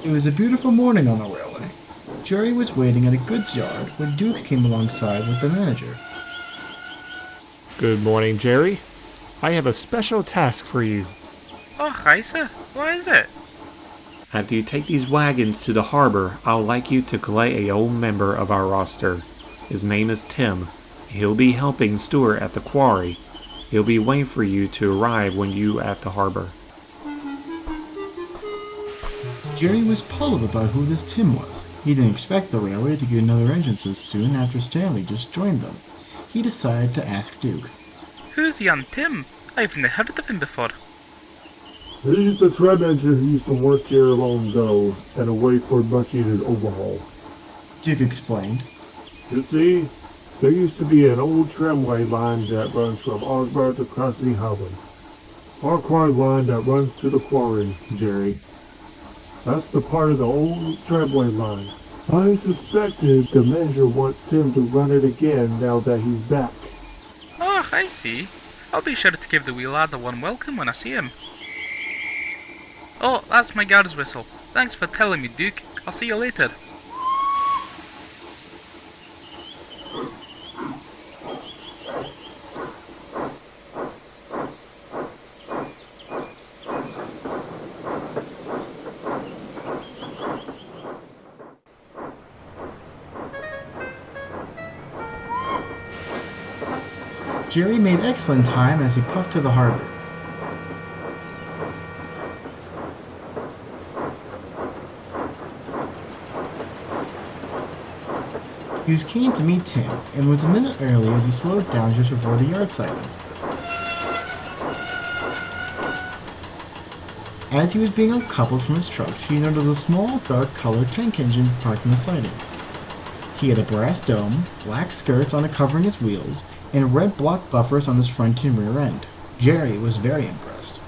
It was a beautiful morning on the railway. Jerry was waiting at a goods yard when Duke came alongside with the manager. Good morning, Jerry. I have a special task for you. Oh, hi, sir. What is it? After you take these wagons to the harbor, I would like you to collect a old member of our roster. His name is Tim. He'll be helping Stuart at the quarry. He'll be waiting for you to arrive when you at the harbor. Jerry was puzzled about who this Tim was. He didn't expect the railway to get another engine so soon after Stanley just joined them. He decided to ask Duke. Who's young Tim? I've never heard of him before. He's the tram engine who used to work here long ago and await for a much needed overhaul. Duke explained. You see, there used to be an old tramway line that runs from Augsburg to Crossing Holland. Our quarry line that runs to the quarry, Jerry. That's the part of the old tramway line. I suspected the manager wants Tim to run it again now that he's back. Oh, I see. I'll be sure to give the wee lad a warm welcome when I see him. Oh, that's my guard's whistle. Thanks for telling me, Duke. I'll see you later. Jerry made excellent time as he puffed to the harbor. He was keen to meet Tim, and was a minute early as he slowed down just before the yard sidings. As he was being uncoupled from his trucks, he noticed a small, dark-colored tank engine parked in the siding. He had a brass dome, black skirts on it covering his wheels, and red block buffers on his front and rear end. Jerry was very impressed.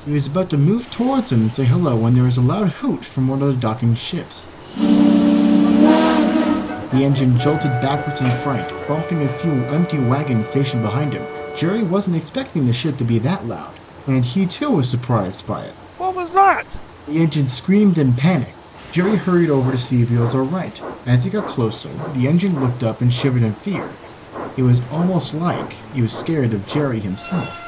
He was about to move towards him and say hello when there was a loud hoot from one of the docking ships. The engine jolted backwards in fright, bumping a few empty wagons stationed behind him. Jerry wasn't expecting the ship to be that loud, and he too was surprised by it. What was that? The engine screamed in panic. Jerry hurried over to see if he was alright. As he got closer, the engine looked up and shivered in fear. It was almost like he was scared of Jerry himself.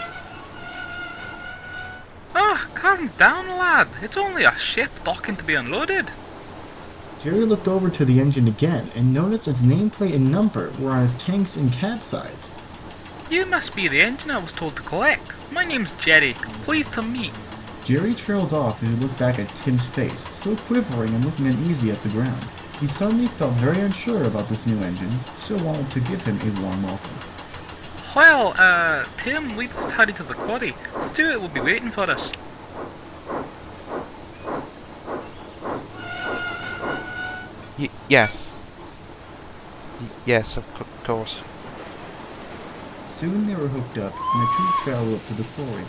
Ah, calm down, lad. It's only a ship docking to be unloaded. Jerry looked over to the engine again and noticed its nameplate and number were on its tanks and cab sides. You must be the engine I was told to collect. My name's Jerry. Pleased to meet. Jerry trailed off and he looked back at Tim's face, still quivering and looking uneasy at the ground. He suddenly felt very unsure about this new engine, still wanted to give him a warm welcome. Well, Tim, we must hurry to the quarry. Stuart will be waiting for us. Yes. Yes, of course. Soon they were hooked up and the two traveled up to the quarry.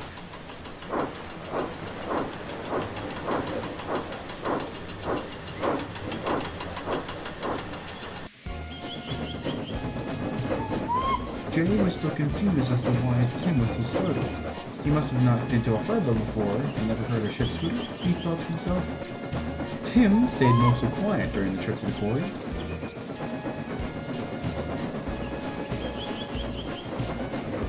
Jerry was still confused as to why Tim was so startled. He must have not been to a harbor before and never heard a ship's hoot, he thought to himself. Tim stayed mostly quiet during the trip to the quarry.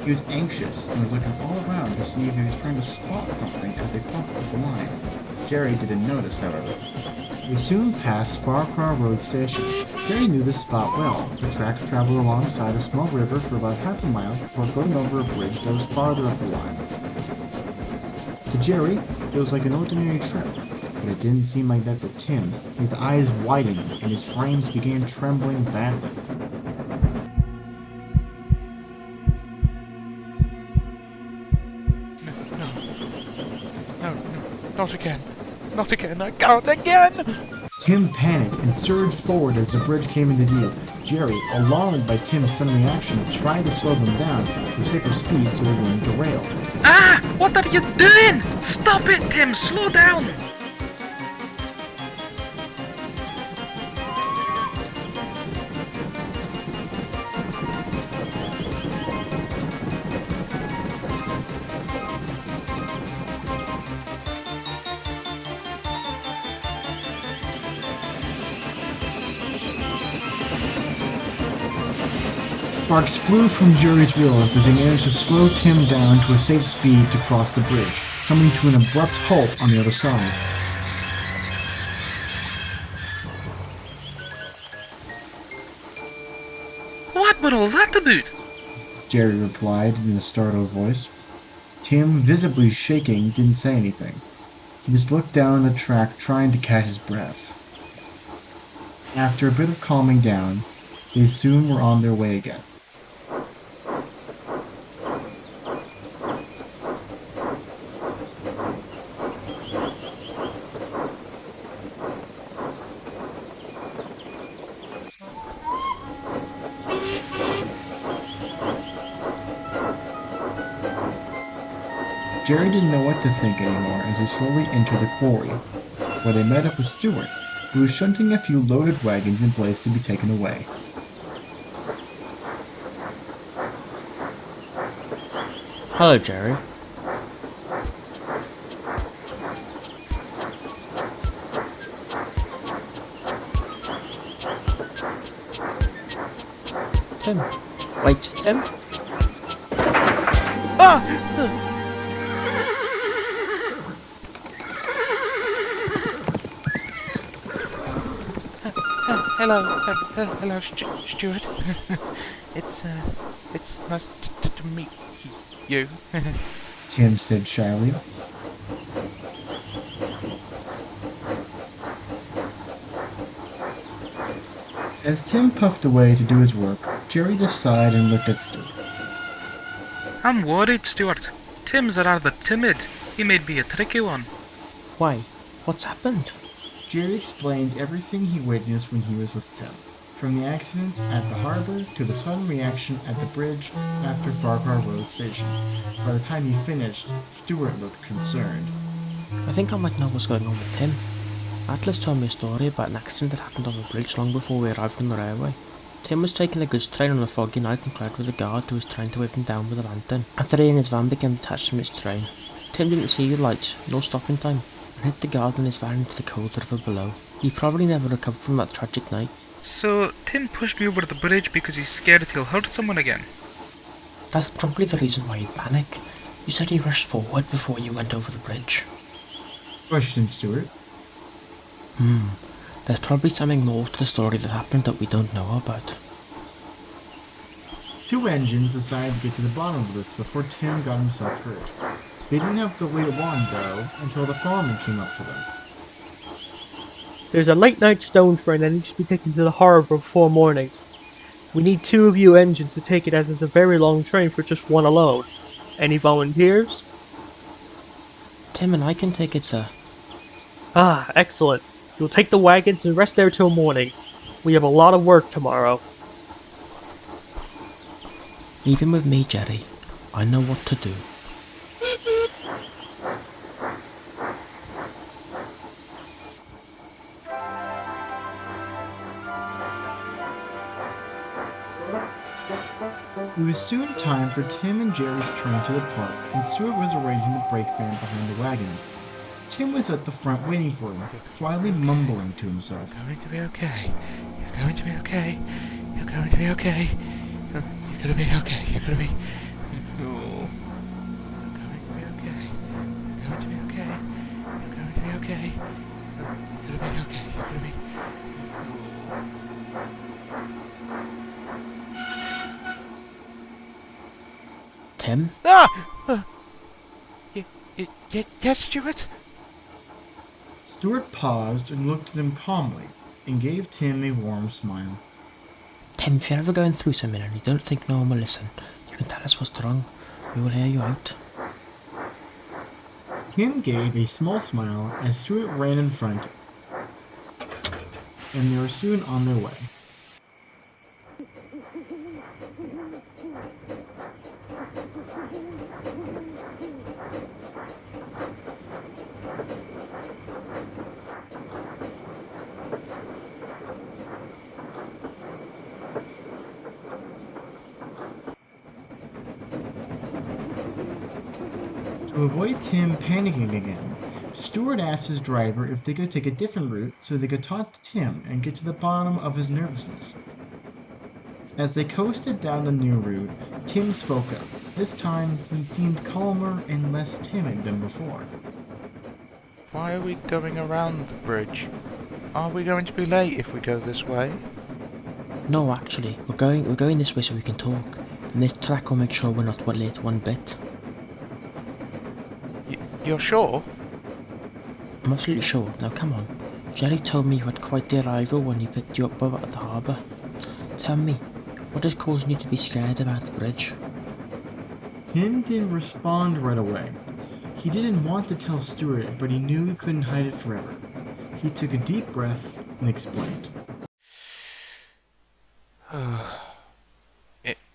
He was anxious and was looking all around to see if he was trying to spot something as they crossed up the line. Jerry didn't notice, however. They soon passed Farquhar Road Station. Jerry knew this spot well. The tracks traveled alongside a small river for about half a mile before going over a bridge that was farther up the line. To Jerry, it was like an ordinary trip, but it didn't seem like that to Tim. His eyes widened and his frames began trembling badly. No, not again. Not again, I can't again! Tim panicked and surged forward as the bridge came into view. Jerry, alarmed by Tim's sudden reaction, tried to slow them down to safer speed so they wouldn't derail. Ah! What are you doing? Stop it, Tim! Slow down! sparks flew from Jerry's wheels as he managed to slow Tim down to a safe speed to cross the bridge, coming to an abrupt halt on the other side. What were all that about? Jerry replied in a startled voice. Tim, visibly shaking, didn't say anything. He just looked down the track trying to catch his breath. After a bit of calming down, they soon were on their way again. Jerry didn't know what to think anymore as they slowly entered the quarry, where they met up with Stuart, who was shunting a few loaded wagons in place to be taken away. Hello, Jerry. Tim. Wait, Tim? Ah! Hello, Stuart. It's nice to meet you. Tim said shyly. As Tim puffed away to do his work, Jerry just sighed and looked at Stuart. I'm worried, Stuart. Tim's rather timid. He may be a tricky one. Why? What's happened? Jerry explained everything he witnessed when he was with Tim, from the accidents at the harbor to the sudden reaction at the bridge after Farquhar Road Station. By the time he finished, Stuart looked concerned. I think I might know what's going on with Tim. Atlas told me a story about an accident that happened on the bridge long before we arrived on the railway. Tim was taking a goods train on a foggy night and collided with a guard who was trying to wave him down with a lantern. After he and his van became detached from its train, Tim didn't see the lights, nor stop in time, and hit the guard and his van into the cold river below. He probably never recovered from that tragic night. So, Tim pushed me over the bridge because he's scared he'll hurt someone again. That's probably the reason why he'd panic. You said he rushed forward before you went over the bridge. Questioned Stuart. There's probably something more to the story that happened that we don't know about. Two engines decided to get to the bottom of this before Tim got himself hurt. They didn't have to wait long, though, until the foreman came up to them. There's a late-night stone train that needs to be taken to the harbour before morning. We need 2 of you engines to take it as it's a very long train for just one alone. Any volunteers? Tim and I can take it, sir. Ah, excellent. You'll take the wagons and rest there till morning. We have a lot of work tomorrow. Leave him with me, Jerry. I know what to do. It was soon time for Tim and Jerry's train to depart, and Stuart was arranging the brake band behind the wagons. Tim was at the front waiting for him, quietly mumbling to himself. You're going to be okay. You're going to be okay. You're going to be okay. You're going to be okay. You're going to be... Oh. You're going to be okay. You're going to be okay. You're going to be okay. You're going to be okay. You're going to be... Tim? Ah! Yes, Stuart? Stuart paused and looked at him calmly, and gave Tim a warm smile. Tim, if you're ever going through something and you don't think no one will listen, you can tell us what's wrong. We will hear you out. Tim gave a small smile as Stuart ran in front, and they were soon on their way. To avoid Tim panicking again, Stuart asked his driver if they could take a different route so they could talk to Tim and get to the bottom of his nervousness. As they coasted down the new route, Tim spoke up. This time, he seemed calmer and less timid than before. Why are we going around the bridge? Are we going to be late if we go this way? No, actually, we're going this way so we can talk. And this track will make sure we're not late one bit. You're sure? I'm absolutely sure. Now come on. Jerry told me you had quite the arrival when he picked you up at the harbour. Tell me, what is causing you to be scared about the bridge? Tim didn't respond right away. He didn't want to tell Stuart, but he knew he couldn't hide it forever. He took a deep breath and explained.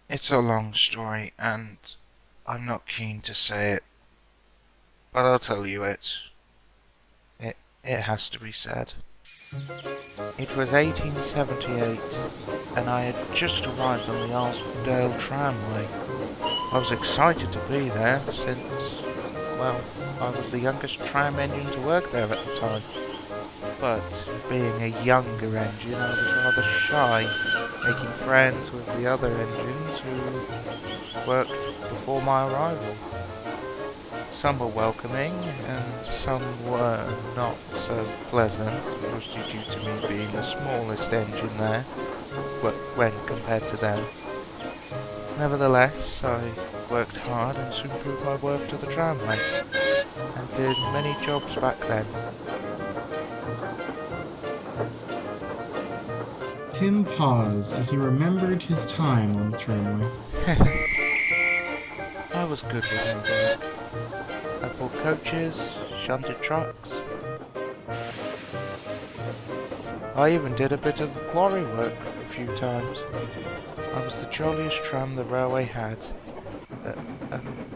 It's a long story, and I'm not keen to say it, but I'll tell you it. It has to be said. It was 1878, and I had just arrived on the Arlesdale tramway. I was excited to be there since, well, I was the youngest tram engine to work there at the time. But being a younger engine, I was rather shy, making friends with the other engines who worked before my arrival. Some were welcoming, and some were not so pleasant, mostly due to me being the smallest engine there, when compared to them. Nevertheless, I worked hard and soon proved my worth to the tramway, and did many jobs back then. Tim paused as he remembered his time on the tramway. I was good with engines. I pulled coaches, shunted trucks. I even did a bit of quarry work a few times. I was the jolliest tram the railway had.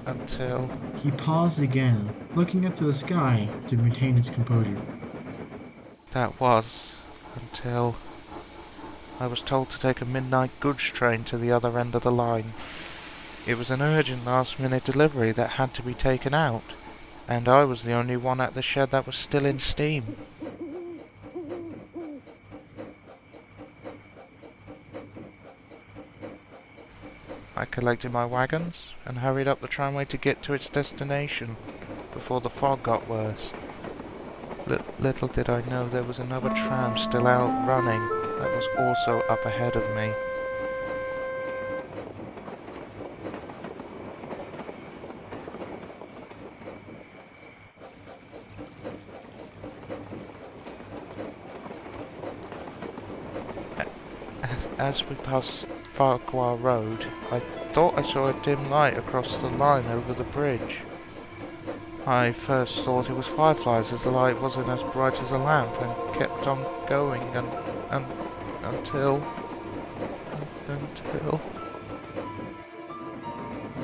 Until... He paused again, looking up to the sky to maintain his composure. That was until I was told to take a midnight goods train to the other end of the line. It was an urgent last-minute delivery that had to be taken out, and I was the only one at the shed that was still in steam. I collected my wagons and hurried up the tramway to get to its destination before the fog got worse. Little did I know there was another tram still out running that was also up ahead of me. As we passed Farquhar Road, I thought I saw a dim light across the line over the bridge. I first thought it was fireflies as the light wasn't as bright as a lamp, and kept on going until...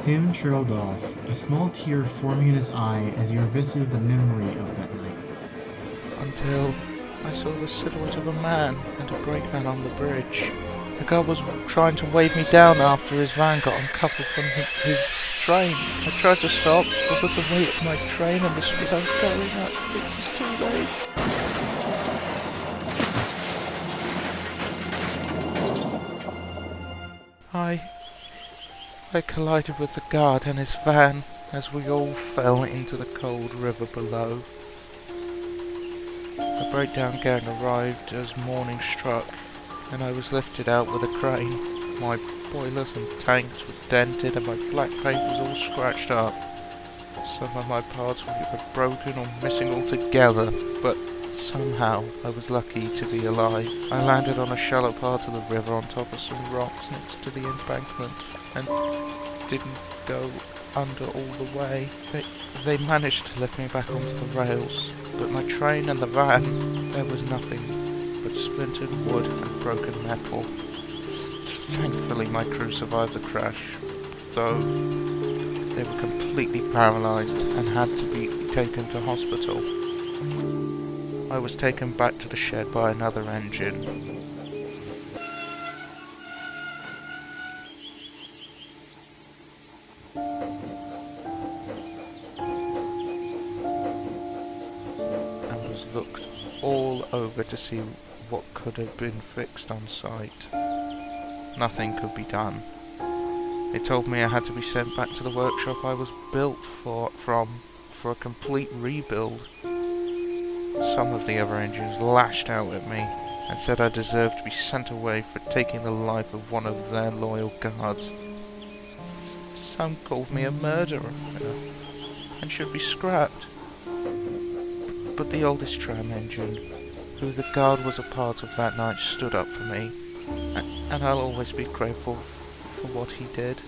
Tim trailed off, a small tear forming in his eye as he revisited the memory of that night. Until I saw the silhouette of a man and a brakeman on the bridge. The guy was trying to wave me down after his van got uncoupled from his train. I tried to stop, but with the weight of my train and the speed I was going at, it was too late. I collided with the guard and his van as we all fell into the cold river below. The breakdown gang arrived as morning struck, and I was lifted out with a crane. My boilers and tanks were dented and my black paint was all scratched up. Some of my parts were either broken or missing altogether, but somehow I was lucky to be alive. I landed on a shallow part of the river on top of some rocks next to the embankment, and didn't go under all the way. They managed to lift me back onto the rails, but my train and the van, there was nothing but splintered wood and broken metal. Thankfully my crew survived the crash, though they were completely paralysed and had to be taken to hospital. I was taken back to the shed by another engine. And was looked all over to see what could have been fixed on site. nothing could be done. It told me I had to be sent back to the workshop I was built for a complete rebuild. Some of the other engines lashed out at me and said I deserved to be sent away for taking the life of one of their loyal guards. Some called me a murderer and should be scrapped. But the oldest tram engine, who the guard was a part of that night, stood up for me, and I'll always be grateful for what he did.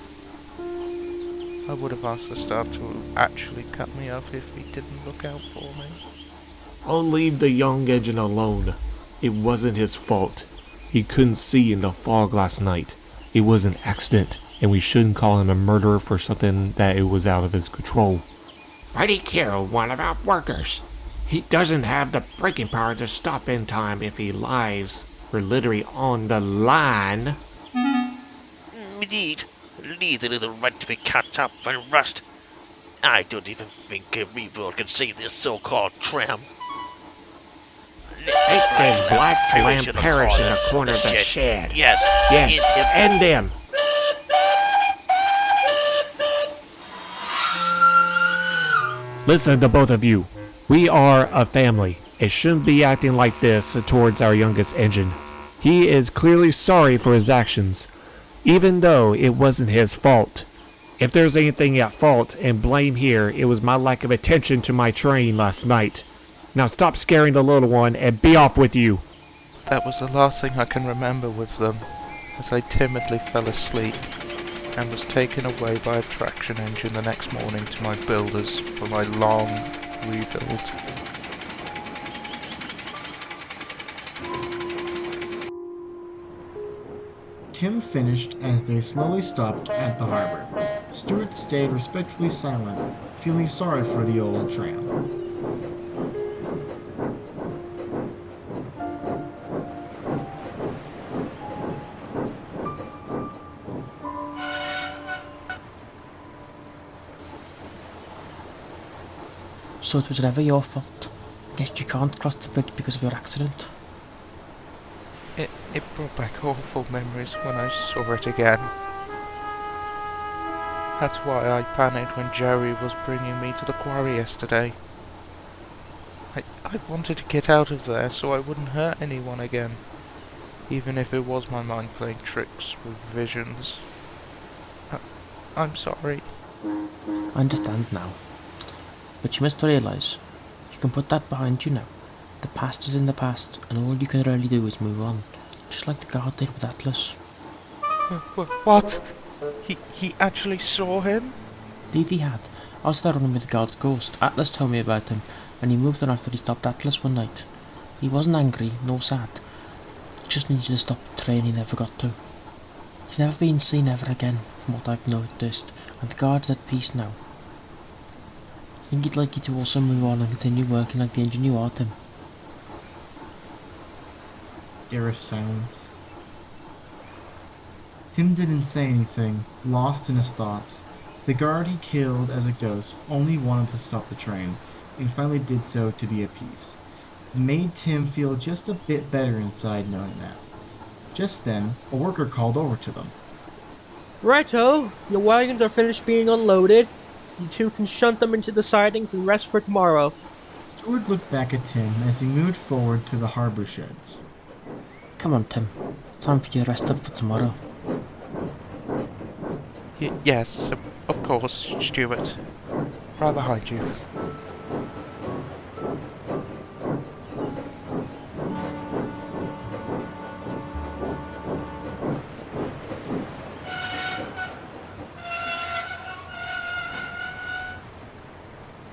I would have asked the staff to actually cut me off if he didn't look out for me. I'll leave the young engine alone. It wasn't his fault. He couldn't see in the fog last night. It was an accident, and we shouldn't call him a murderer for something that it was out of his control. But he killed one of our workers. He doesn't have the braking power to stop in time if his lives were literally on the line. Indeed, leave the little rat to be cut up and rust. I don't even think a rebuild can save this so-called tram. Make that black lamb perish in the corner of the shed. Yes, end him. Listen to both of you. We are a family. It shouldn't be acting like this towards our youngest engine. He is clearly sorry for his actions, even though it wasn't his fault. If there's anything at fault and blame here, it was my lack of attention to my train last night. Now stop scaring the little one and be off with you. That was the last thing I can remember with them, as I timidly fell asleep and was taken away by a traction engine the next morning to my builders for my long rebuild. Tim finished as they slowly stopped at the harbor. Stuart stayed respectfully silent, feeling sorry for the old tram. So it was never your fault. Guess you can't cross the bridge because of your accident. It brought back awful memories when I saw it again. That's why I panicked when Jerry was bringing me to the quarry yesterday. I wanted to get out of there so I wouldn't hurt anyone again, even if it was my mind playing tricks with visions. I'm sorry. I understand now. But you must realise, you can put that behind you now. The past is in the past, and all you can really do is move on. Just like the guard did with Atlas. What? He actually saw him? Indeed he had. I was there running with the guard's ghost. Atlas told me about him, and he moved on after he stopped Atlas one night. He wasn't angry, nor sad. He just needed to stop the train he never got to. He's never been seen ever again, from what I've noticed, and the guard's at peace now. I think he'd like you to also move on and continue working like the engine you are, Tim. There was silence. Tim didn't say anything, lost in his thoughts. The guard he killed as a ghost only wanted to stop the train, and finally did so to be at peace. It made Tim feel just a bit better inside knowing that. Just then, a worker called over to them. Righto, your wagons are finished being unloaded. You two can shunt them into the sidings and rest for tomorrow. Stuart looked back at Tim as he moved forward to the harbor sheds. Come on, Tim. It's time for you to rest up for tomorrow. Yes, of course, Stuart. Right behind you.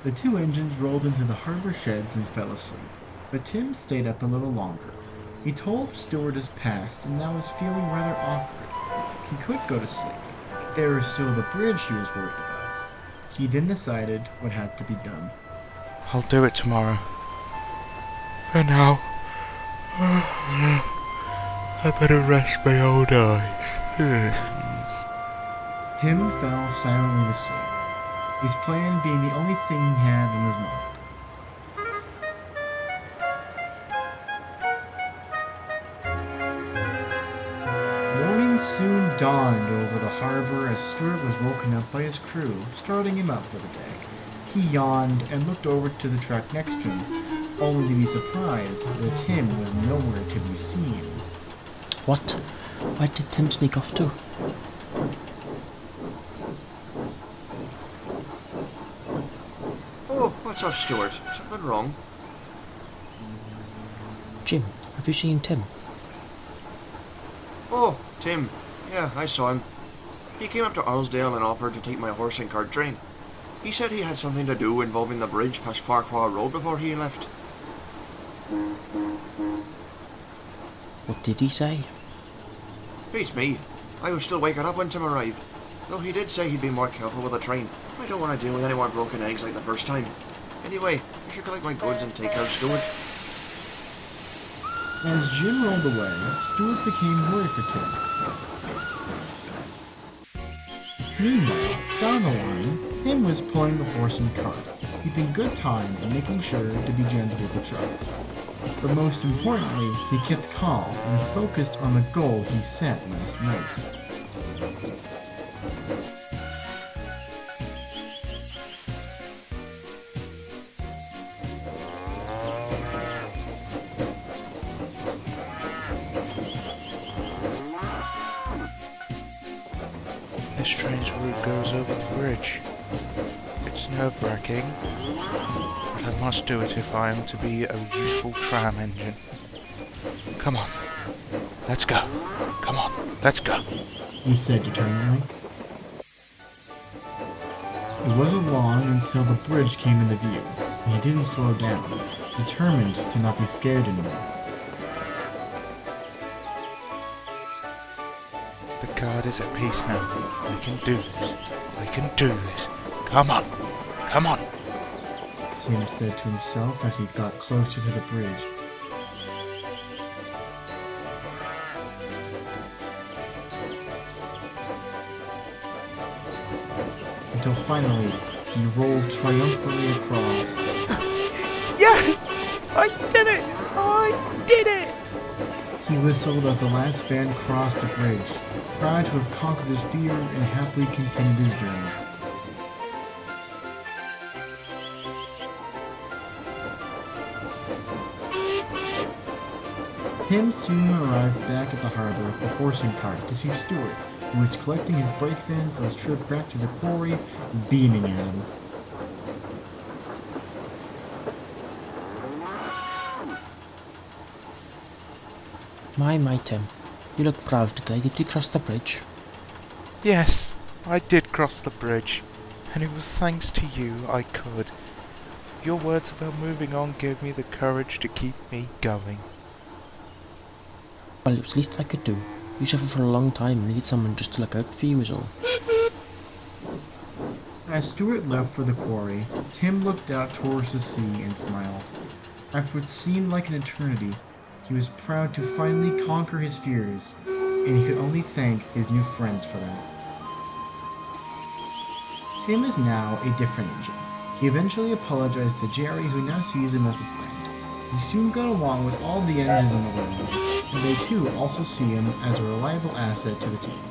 The two engines rolled into the harbor sheds and fell asleep, but Tim stayed up a little longer. He told Stuart his past and now was feeling rather awkward. He could go to sleep. There was still the bridge he was worried about. He then decided what had to be done. I'll do it tomorrow. For now, I better rest my old eyes. Tim fell silently to sleep, his plan being the only thing he had in his mind. Morning soon dawned over the harbor as Stuart was woken up by his crew, starting him up for the day. He yawned and looked over to the track next to him, only to be surprised that Tim was nowhere to be seen. What? Where did Tim sneak off to? Oh, what's up, Stuart? Something wrong? Jim, have you seen Tim? Oh, Tim. Yeah, I saw him. He came up to Arlesdale and offered to take my horse and cart train. He said he had something to do involving the bridge past Farquhar Road before he left. What did he say? Beats me. I was still waking up when Tim arrived. Though he did say he'd be more careful with the train. I don't want to deal with any more broken eggs like the first time. Anyway, I should collect my goods and take out Stuart. As Jim rolled away, Stuart became worried for Tim. Meanwhile, down the line, Tim was pulling the horse and cart, keeping good time and making sure to be gentle with the trucks. But most importantly, he kept calm and focused on the goal he set last night. This train's route goes over the bridge. It's nerve-wracking, but I must do it if I am to be a useful tram engine. Come on, let's go. Come on, let's go. He said determinedly. It wasn't long until the bridge came into view, and he didn't slow down, determined to not be scared anymore. The guard is at peace now. We can do this. We can do this. Come on. Come on. Tim said to himself as he got closer to the bridge. Until finally, he rolled triumphantly across. Yes! I did it! I did it! He whistled as the last van crossed the bridge, proud to have conquered his fear and happily continued his journey. Tim soon arrived back at the harbor with the horse and cart to see Stuart, who was collecting his brake van for his trip back to the quarry, beaming at him. My Tim. You look proud today. Did you cross the bridge? Yes, I did cross the bridge, and it was thanks to you I could. Your words about moving on gave me the courage to keep me going. Well, it was the least I could do. You suffered for a long time and needed someone just to look out for you is all. As Stuart left for the quarry, Tim looked out towards the sea and smiled. After what seemed like an eternity, he was proud to finally conquer his fears, and he could only thank his new friends for that. Tim is now a different agent. He eventually apologized to Jerry, who now sees him as a friend. He soon got along with all the engines on the railway, and they too also see him as a reliable asset to the team.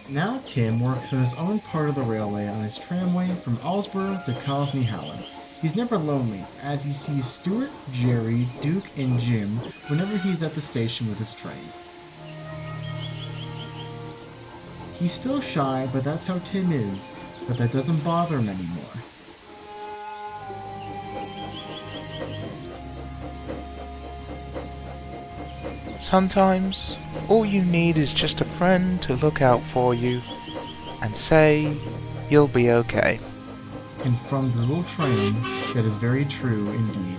Now Tim works on his own part of the railway on his tramway from Allsborough to Cosney Howland. He's never lonely, as he sees Stuart, Jerry, Duke, and Jim whenever he's at the station with his trains. He's still shy, but that's how Tim is, but that doesn't bother him anymore. Sometimes, all you need is just a friend to look out for you and say, you'll be okay. And from the little train, that is very true indeed.